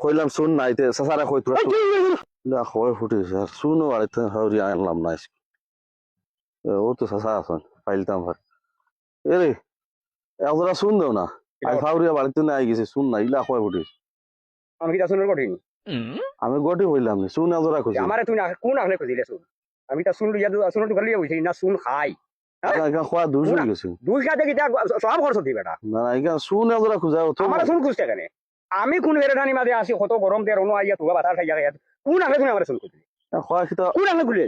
কইলাম শুন নাই সাসারা কই তোরা কই ফুটেছে আর শুনো আর হাউরি আনলাম না ও তো সাসা আসন পাইলতাম ভার এরে একজোড়া শুন দেও না আই ফাউরিয়া বাড়িতে না আই গেছে শুন না ইলা কই ফুটেছে আমি কি শুনের কঠিন আমি গটি হইলাম না শুন একজোড়া খুঁজি আমারে তুমি কোন আখলে খুঁজিলে শুন আমি তা শুন লইয়া শুন তো খালি হইছে না শুন খাই খোয়া দুষ হয়ে গেছে দুই খাতে কি সব খরচ দি বেটা না না ইকা শুন একজোড়া খুঁজা আমার শুন খুঁজতে কেন আমি কোন বেরেঠানি মাঝে আসি কত গরম দিয়ে রনো আইয়া তুগা বাতা খাইয়া খাইয়া কোন আখলে তুমি আমার শুন খুঁজলি খোয়া খিতা কোন আখলে খুঁজলি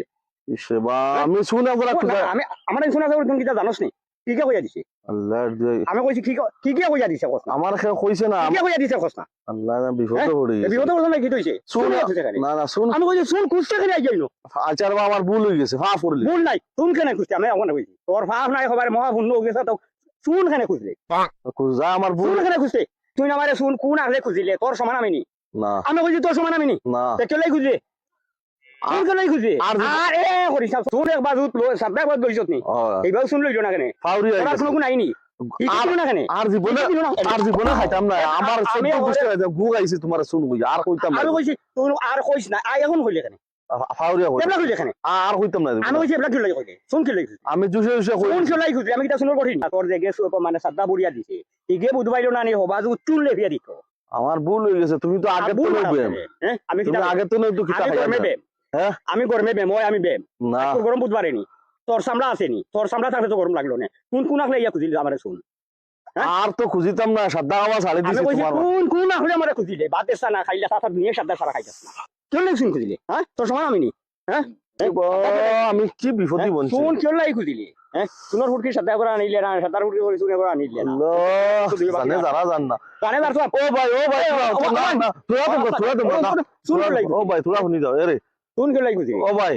ইসে বা আমি শুন একজোড়া খুঁজা আমি আমার শুন আছে তুমি কিটা জানোস নি কি কে কইয়া দিছে আল্লাহর আমি কইছি কি কে কইয়া দিছে কস আমার কইছে না কি কইয়া দিছে কস না আল্লাহ না বিপদে পড়ে গেছে বিপদে পড়ে না কি হইছে শুন না না শুন আমি কইছি শুন খুঁজতে কেন আইয়াইনো আচার বা আমার ভুল হয়ে গেছে ফাঁস পড়লি ভুল নাই শুন কেন খুঁজতে আমি এখন কইছি তোর ফাঁস নাই খবর মহা ভুল হয়ে গেছে তো শুন কেন খুঁজলে খুঁজা আমার ভুল শুন কেন খুঁজতে তুই আমারে শুন কোন আখলে খুঁজিলে তোর সমান আমি নি না আমি কইছি তোর সমান আমি নি না কেলাই খুঁজলে শুন কেলাই খুঁজলি আর এ করিস শুন একবার জুত লো সাবদা একবার গইছত নি এইবার শুন লইলো না কেন ফাউরি তোরা কোনো কোন আইনি আর জীবনে খাইতাম না আমার গু গাইছে তোমার শুন আর কইতাম না আমি কইছি তুই আর কইস না আই এখন কইলে কেন ফাউরিয়া কই এবলা কইলে কেন আর কইতাম না আমি কইছি এবলা কি লাগি কইলে শুন কি লাগি আমি জুসে জুসে কই শুন কি লাগি কইলি আমি কিটা শুনর কঠিন তোর যে গেছ মানে সাদা বুড়িয়া দিছে ইগে বুধবাইলো না নি হবা জু চুল লেভিয়া দিত আমার ভুল হয়ে গেছে তুমি তো আগে তো নই বেম আমি তুমি আগে তো নই তো কিতা হ্যাঁ আমি গরমে বেম আমি বেম না গরম বুধবারে নি তোর সামলা আছে নি তোর সামলা থাকলে তো গরম লাগলো না কোন আখলে ইয়া খুঁজিলি আমারে শুন আর তো খুঁজিতাম না সাদা খাওয়া ছাড়ি দিছি তোমার কোন আখলে আমারে খুঁজিলে বাদ দেছ না খাইলা সাথে নিয়ে সাদা সারা খাইতাস না কেন লাগছিন খুঁজিলে হ্যাঁ তোর সমান আমি নি হ্যাঁ আমি কি বিপদই বলছি শুন কেন লাগি খুঁজিলি হ্যাঁ শুনর ফুটকি সাদা করে আনিলে না সাদার ফুটকি করে শুনে করে আনিলে না জানে যারা জান না জানে যার ও ভাই তোরা ও ভাই তোরা শুনি যাও এরে শুন কেন লাগি খুঁজিলি ও ভাই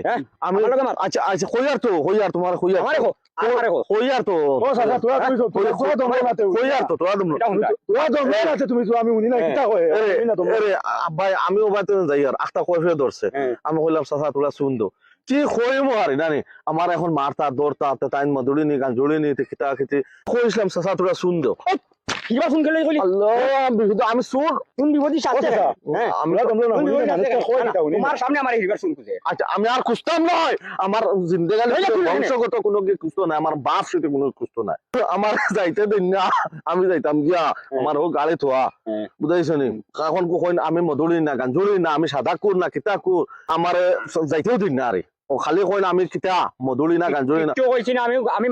আমি আচ্ছা আচ্ছা কইয়ার তোমার কইয়ার আমারে কইয়ার তো ও সাদা তোরা দমে মাতে কইয়ার তো তোরা দমে মাতে তুমি তো আমি উনি না কিটা কই আরে ভাই আমি ও বাইতে যাই আর একটা কইফে ধরছে আমি কইলাম সাসা তোরা শুন দো কি কইমো আর জানি আমার এখন মারতা দৌড়তা তাইন মদুড়ি নি গান জুড়ি নি কিতা কিতি কইছিলাম সাসা তোরা শুন দো কিবা শুন কেন কইলি আল্লাহ বিপদ আমি শুন কোন বিপদি সাথে হ্যাঁ আমরা দমে না উনি না কই কিটা উনি তোমার সামনে আমার হিবার শুন খুঁজে আচ্ছা আমি আর খুঁজতাম নয় আমার জিন্দেগানি বংশগত কোনো কি খুঁজতো না আমার বাপ সেটা কোনো খুঁজতো না আমার যাইতে দিন না আমি যাইতাম গিয়া আমার ও গাড়ি থোয়া বুঝাইছ নি এখন কই আমি মদুড়ি না গান জুড়ি না আমি সাদা কুর না কিতা কুর আমার যাইতেও দিন না আরে ও খালি কই না আমি কিতা মদুড়ি না গান জুড়ি না কেউ কইছি না আমি